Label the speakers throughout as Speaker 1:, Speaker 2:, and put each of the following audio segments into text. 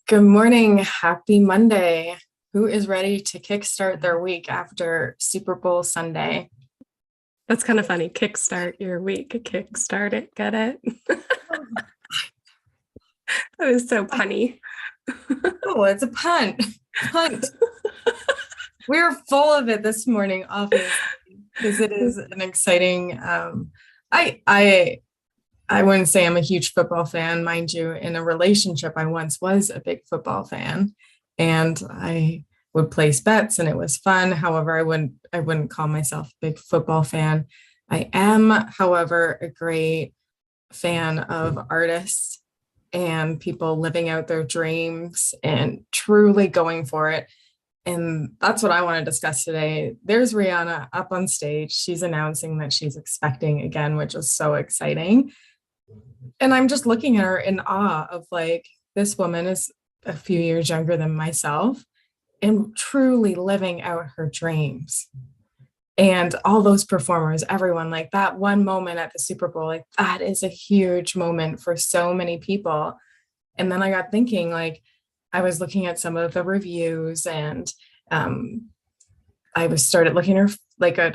Speaker 1: Good morning. Happy Monday. Who is ready to kickstart their week after Super Bowl Sunday?
Speaker 2: That's kind of funny. Kickstart your week. Kickstart it. Get it? That was so punny.
Speaker 1: Oh, it's a punt. Punt. We're full of it this morning, obviously, because it is an exciting. I wouldn't say I'm a huge football fan, mind you. In a relationship, I once was a big football fan, and I would place bets, and it was fun. However, I wouldn't call myself a big football fan. I am, however, a great fan of artists and people living out their dreams and truly going for it. And that's what I want to discuss today. There's Rihanna up on stage. She's announcing that she's expecting again, which is so exciting. And I'm just looking at her in awe of like, this woman is a few years younger than myself and truly living out her dreams. And all those performers, everyone, like that one moment at the Super Bowl, like that is a huge moment for so many people. And then I got thinking, like, I was looking at some of the reviews, and I was started looking her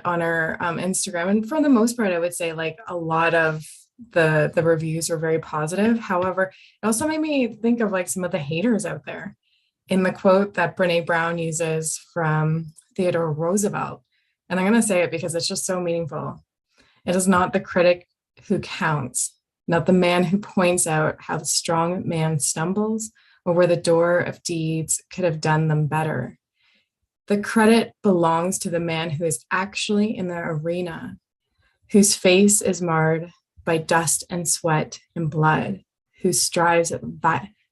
Speaker 1: on her Instagram, and for the most part, I would say like a lot of the reviews were very positive. However, it also made me think of like some of the haters out there. In the quote that Brene Brown uses from Theodore Roosevelt, and I'm going to say it because it's just so meaningful. It is not the critic who counts, not the man who points out how the strong man stumbles or where the door of deeds could have done them better. The credit belongs to the man who is actually in the arena, whose face is marred by dust and sweat and blood, who strives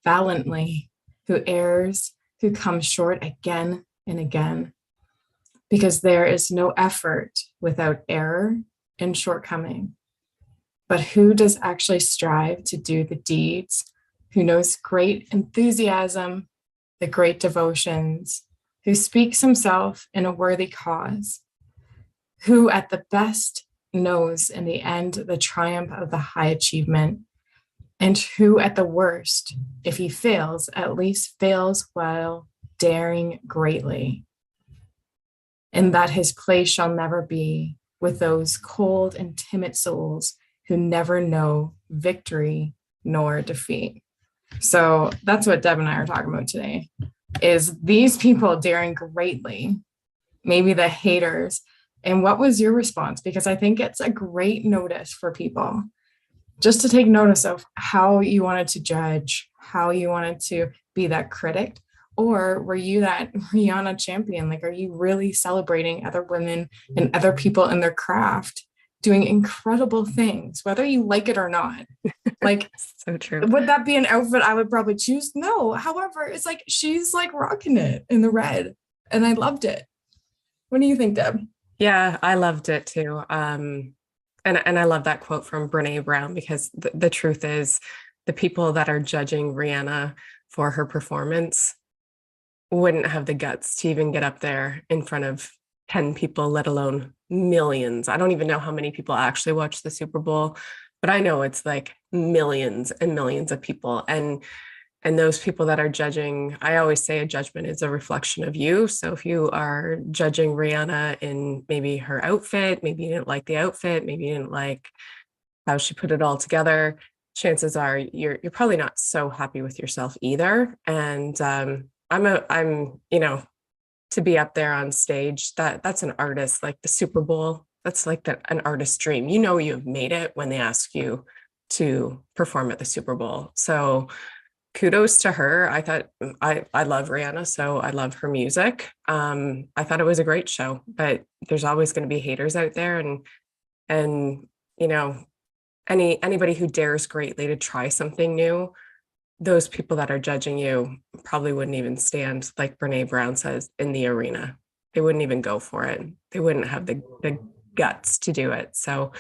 Speaker 1: valiantly, who errs, who comes short again and again. Because there is no effort without error and shortcoming. But who does actually strive to do the deeds, who knows great enthusiasm, the great devotions, who speaks himself in a worthy cause, who at the best knows in the end the triumph of the high achievement, and who at the worst, if he fails, at least fails while daring greatly, and that his place shall never be with those cold and timid souls who never know victory nor defeat. So that's what Deb and I are talking about today, is these people daring greatly, maybe the haters. And what was your response? Because I think it's a great notice for people just to take notice of how you wanted to judge, how you wanted to be that critic. Or were you that Rihanna champion? Like, are you really celebrating other women and other people in their craft doing incredible things, whether you like it or not? Like,
Speaker 2: so true.
Speaker 1: Would that be an outfit I would probably choose? No. However, it's like she's like rocking it in the red, and I loved it. What do you think, Deb?
Speaker 2: Yeah, I loved it too. And I love that quote from Brene Brown, because the truth is, the people that are judging Rihanna for her performance wouldn't have the guts to even get up there in front of 10 people, let alone millions. I don't even know how many people actually watch the Super Bowl, but I know it's like millions and millions of people. And those people that are judging, I always say a judgment is a reflection of you. So if you are judging Rihanna in maybe her outfit, maybe you didn't like the outfit, maybe you didn't like how she put it all together, chances are you're probably not so happy with yourself either. And I'm to be up there on stage, that's an artist, like the Super Bowl, that's like an artist's dream. You know, you've made it when they ask you to perform at the Super Bowl. So kudos to her. I thought I love Rihanna, so I love her music. I thought it was a great show, but there's always going to be haters out there, and anybody who dares greatly to try something new, those people that are judging you probably wouldn't even stand, like Brene Brown says, in the arena. They wouldn't even go for it. They wouldn't have the guts to do it. So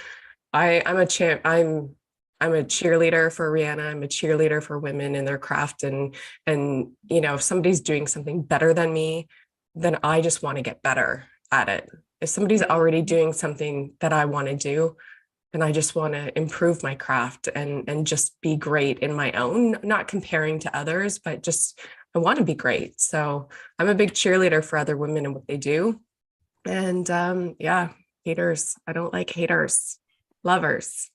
Speaker 2: I'm a champ. I'm a cheerleader for Rihanna. I'm a cheerleader for women in their craft. And if somebody's doing something better than me, then I just want to get better at it. If somebody's already doing something that I want to do, and I just want to improve my craft and just be great in my own, not comparing to others, but just I want to be great. So I'm a big cheerleader for other women and what they do. And yeah, haters. I don't like haters. Lovers.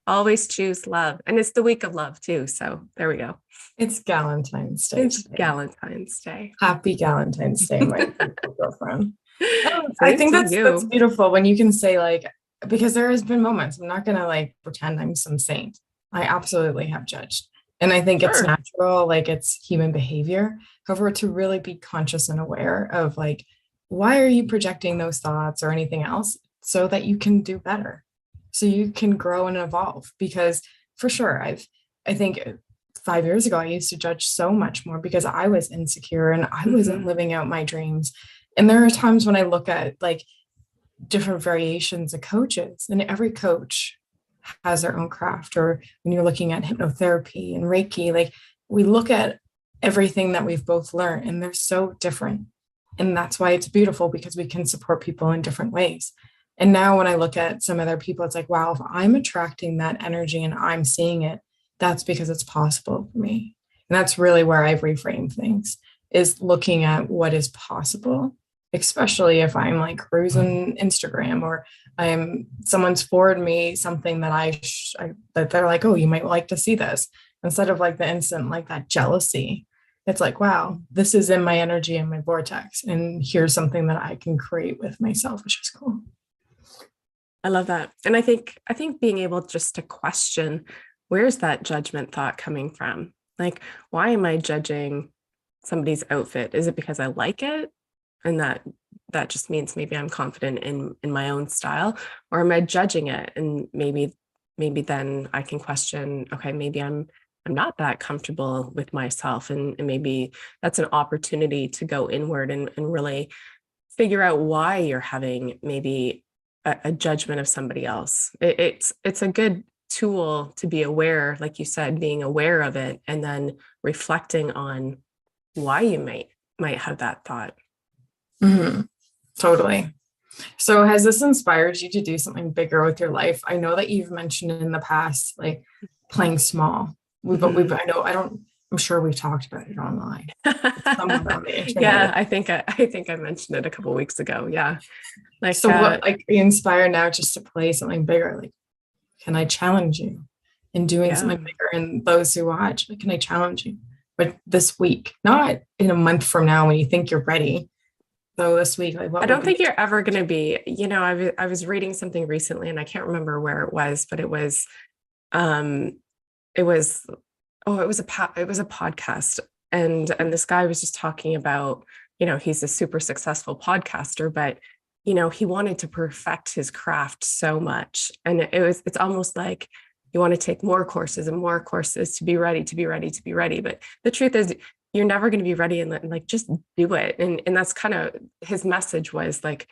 Speaker 2: Always choose love. And it's the week of love too. So there we go.
Speaker 1: It's Galentine's Day
Speaker 2: It's
Speaker 1: today.
Speaker 2: Galentine's Day.
Speaker 1: Happy Galentine's Day, my beautiful girlfriend. I
Speaker 2: Same
Speaker 1: think
Speaker 2: to
Speaker 1: that's
Speaker 2: you.
Speaker 1: beautiful when you can say like, because there has been moments, I'm not gonna like pretend I'm some saint. I absolutely have judged. And I think it's
Speaker 2: Sure.
Speaker 1: natural, like it's human behavior. However, to really be conscious and aware of like, why are you projecting those thoughts or anything else so that you can do better, so you can grow and evolve. Because for sure, I think 5 years ago, I used to judge so much more because I was insecure and I wasn't
Speaker 2: Mhm.
Speaker 1: living out my dreams. And there are times when I look at like different variations of coaches, and every coach has their own craft. Or when you're looking at hypnotherapy and Reiki, like we look at everything that we've both learned and they're so different. And that's why it's beautiful, because we can support people in different ways. And now when I look at some other people, it's like, wow, if I'm attracting that energy and I'm seeing it, that's because it's possible for me. And that's really where I've reframed things, is looking at what is possible, especially if I'm like cruising Instagram, or I'm someone's forward me something that that they're like, oh, you might like to see this, instead of like the instant like that jealousy. It's like, wow, this is in my energy and my vortex, and here's something that I can create with myself, which is cool.
Speaker 2: I love that. And I think being able just to question, where's that judgment thought coming from? Like, why am I judging somebody's outfit? Is it because I like it? And that just means maybe I'm confident in my own style, or am I judging it? And maybe then I can question, okay, maybe I'm not that comfortable with myself. And maybe that's an opportunity to go inward and really figure out why you're having maybe a judgment of somebody else. It's a good tool to be aware, like you said, being aware of it and then reflecting on why you might have that thought.
Speaker 1: Mm-hmm. Totally. So has this inspired you to do something bigger with your life? I know that you've mentioned in the past, like playing small.
Speaker 2: Mhm.
Speaker 1: I know, I'm sure we've talked about it online. It's somewhere on the
Speaker 2: Yeah,
Speaker 1: internet.
Speaker 2: I think I mentioned it a couple of weeks ago. Yeah. Like
Speaker 1: So what, like, are you inspired now just to play something bigger? Like, can I challenge you in doing
Speaker 2: yeah.
Speaker 1: something bigger? And those who watch, like, can I challenge you? But this week, not in a month from now when you think you're ready. So this week, like,
Speaker 2: I
Speaker 1: what would
Speaker 2: don't
Speaker 1: be?
Speaker 2: think you're ever going to be, I was reading something recently and I can't remember where it was, but um it was it was a podcast, and this guy was just talking about, he's a super successful podcaster, but he wanted to perfect his craft so much, and it's almost like you want to take more courses and more courses to be ready, to be ready, to be ready. But the truth is you're never going to be ready, and like just do it. And that's kind of his message, was like,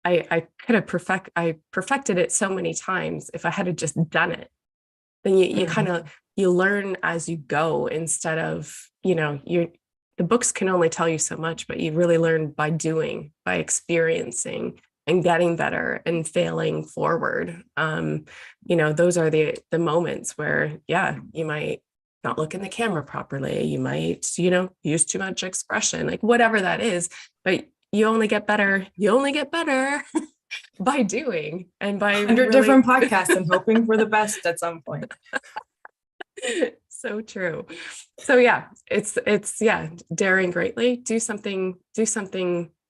Speaker 2: I could have perfected it so many times if I had just done it. Then you kind
Speaker 1: Mhm.
Speaker 2: of you learn as you go, instead of, you the books can only tell you so much, but you really learn by doing, by experiencing and getting better and failing forward. Those are the moments where, yeah, you might not look in the camera properly, you might, use too much expression, like whatever that is, but you only get better by doing and by
Speaker 1: 100
Speaker 2: really
Speaker 1: different podcasts and hoping for the best at some point.
Speaker 2: so true. So yeah, it's yeah, daring greatly. Do something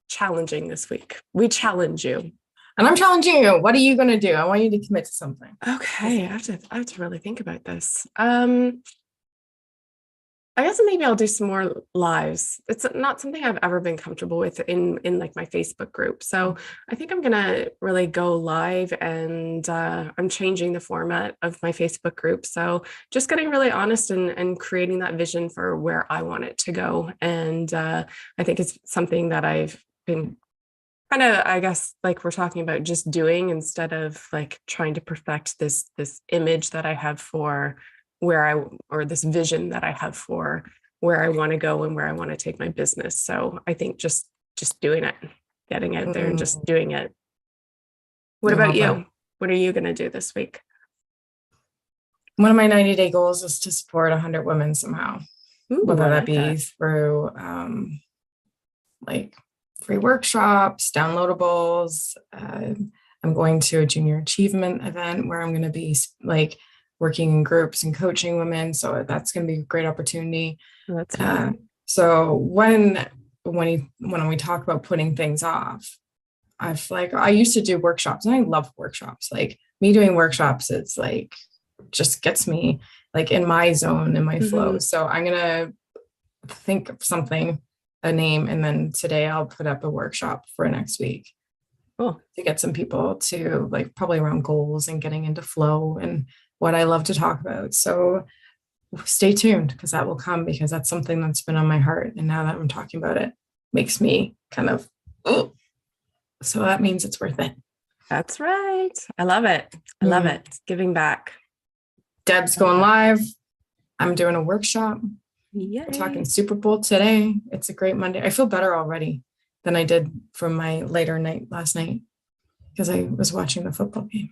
Speaker 2: challenging this week. We challenge you.
Speaker 1: And I'm challenging you. What are you going to do? I want you to commit to something.
Speaker 2: Okay, I have to really think about this. I guess maybe I'll do some more lives. It's not something I've ever been comfortable with in like my Facebook group. So I think I'm gonna really go live, and I'm changing the format of my Facebook group. So just getting really honest and creating that vision for where I want it to go. And I think it's something that I've been kind of, I guess, like we're talking about, just doing, instead of like trying to perfect this image that I have for or this vision that I have for where I want to go and where I want to take my business. So I think just doing it, getting out there and just
Speaker 1: Mm,
Speaker 2: doing it. What
Speaker 1: I
Speaker 2: about
Speaker 1: love that.
Speaker 2: you? What are you going to do this week?
Speaker 1: One of my 90-day goals is to support 100 women somehow,
Speaker 2: Ooh,
Speaker 1: whether
Speaker 2: I
Speaker 1: that
Speaker 2: like
Speaker 1: be
Speaker 2: that.
Speaker 1: through like free workshops, downloadables. I'm going to a junior achievement event where I'm going to be like working in groups and coaching women. So that's going to be a great opportunity.
Speaker 2: That's fun.
Speaker 1: So when we talk about putting things off, I used to do workshops and I love workshops. Like me doing workshops, it's like just gets me like in my zone, in my flow.
Speaker 2: Mhm.
Speaker 1: So I'm gonna think of something, a name, and then today I'll put up a workshop for next week
Speaker 2: Cool.
Speaker 1: to get some people to like probably around goals and getting into flow and what I love to talk about. So stay tuned because that will come because that's something that's been on my heart. And now that I'm talking about it, makes me kind of, oh, so that means it's worth it.
Speaker 2: That's right. I love it. I love
Speaker 1: Mm.
Speaker 2: it. Giving back.
Speaker 1: Deb's going live. I'm doing a workshop. We're talking
Speaker 2: Yay.
Speaker 1: Super Bowl today. It's a great Monday. I feel better already than I did from my later night last night because I was watching the football game.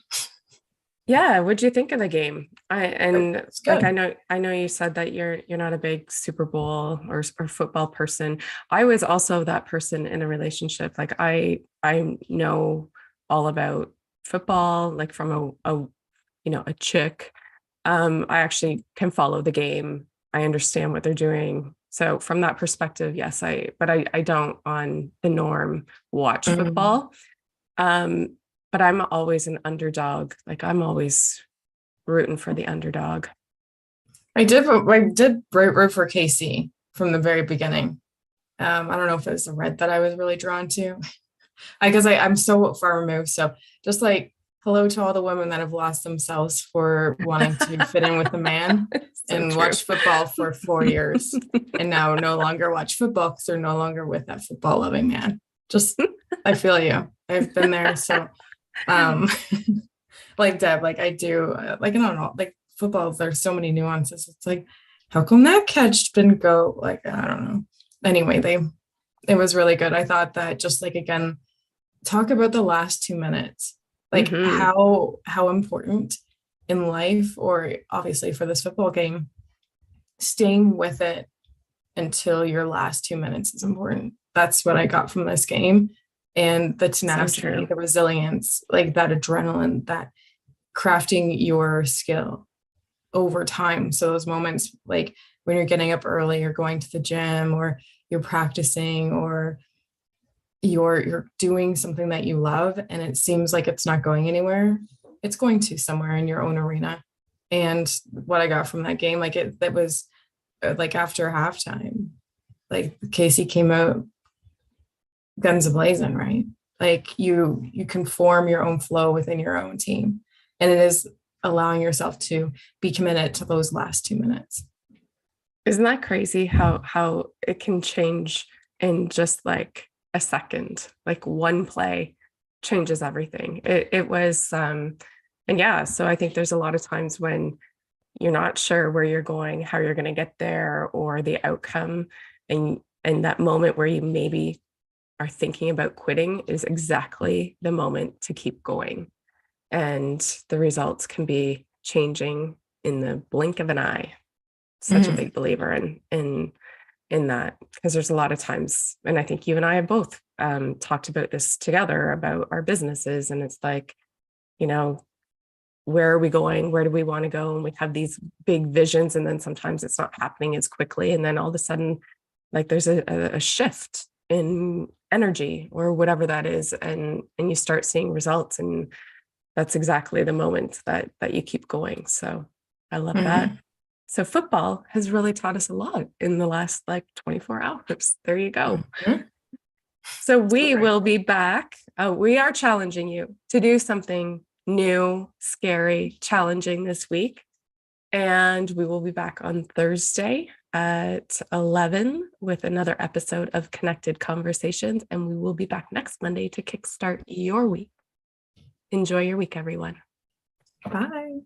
Speaker 2: Yeah, what'd you think of the game?
Speaker 1: It's
Speaker 2: Like
Speaker 1: good.
Speaker 2: I know you said that you're not a big Super Bowl or football person. I was also that person in a relationship. Like I know all about football, like from a chick. I actually can follow the game. I understand what they're doing. So from that perspective, yes, I don't on the norm watch
Speaker 1: Mm.
Speaker 2: football. Um, but I'm always an underdog. Like I'm always rooting for the underdog.
Speaker 1: I did root for KC from the very beginning. I don't know if it was the red that I was really drawn to. I'm so far removed. So just like hello to all the women that have lost themselves for wanting to fit in with a man
Speaker 2: So
Speaker 1: and
Speaker 2: true.
Speaker 1: watch football for 4 years and now no longer watch football because they're no longer with that football loving man. Just I feel you. I've been there. So um like Deb, like I do like I don't know, like football, there's so many nuances. It's like, how come that catch didn't go? Like, I don't know. Anyway, they it was really good. I thought that just like again, talk about the last 2 minutes, like
Speaker 2: Hmm.
Speaker 1: how important in life or obviously for this football game, staying with it until your last 2 minutes is important. That's what I got from this game. And the
Speaker 2: So
Speaker 1: tenacity,
Speaker 2: true.
Speaker 1: the resilience, like that adrenaline, that crafting your skill over time. So those moments like when you're getting up early or going to the gym or you're practicing or you're doing something that you love and it seems like it's not going anywhere, it's going to somewhere in your own arena. And what I got from that game, like it that was like after halftime, like Casey came out guns a blazing, right? Like you can form your own flow within your own team. And it is allowing yourself to be committed to those last 2 minutes.
Speaker 2: Isn't that crazy how it can change in just like a second? Like one play changes everything. It was and yeah, so I think there's a lot of times when you're not sure where you're going, how you're going to get there, or the outcome. And that moment where you maybe are thinking about quitting is exactly the moment to keep going. And the results can be changing in the blink of an eye. Such a
Speaker 1: Mm-hmm.
Speaker 2: big believer in that because there's a lot of times, and I think you and I have both talked about this together about our businesses, and it's like, you know, where are we going? Where do we want to go? And we have these big visions, and then sometimes it's not happening as quickly. And then all of a sudden, like there's a shift in energy or whatever that is, and you start seeing results, and that's exactly the moment that you keep going. So I love that.
Speaker 1: Mm-hmm.
Speaker 2: So football has really taught us a lot in the last like 24 hours. There you go.
Speaker 1: Mm-hmm.
Speaker 2: So
Speaker 1: So
Speaker 2: we will be back. We are challenging you to do something new, scary, challenging this week. And we will be back on Thursday at 11 with another episode of Connected Conversations. And we will be back next Monday to kickstart your week. Enjoy your week, everyone.
Speaker 1: bye.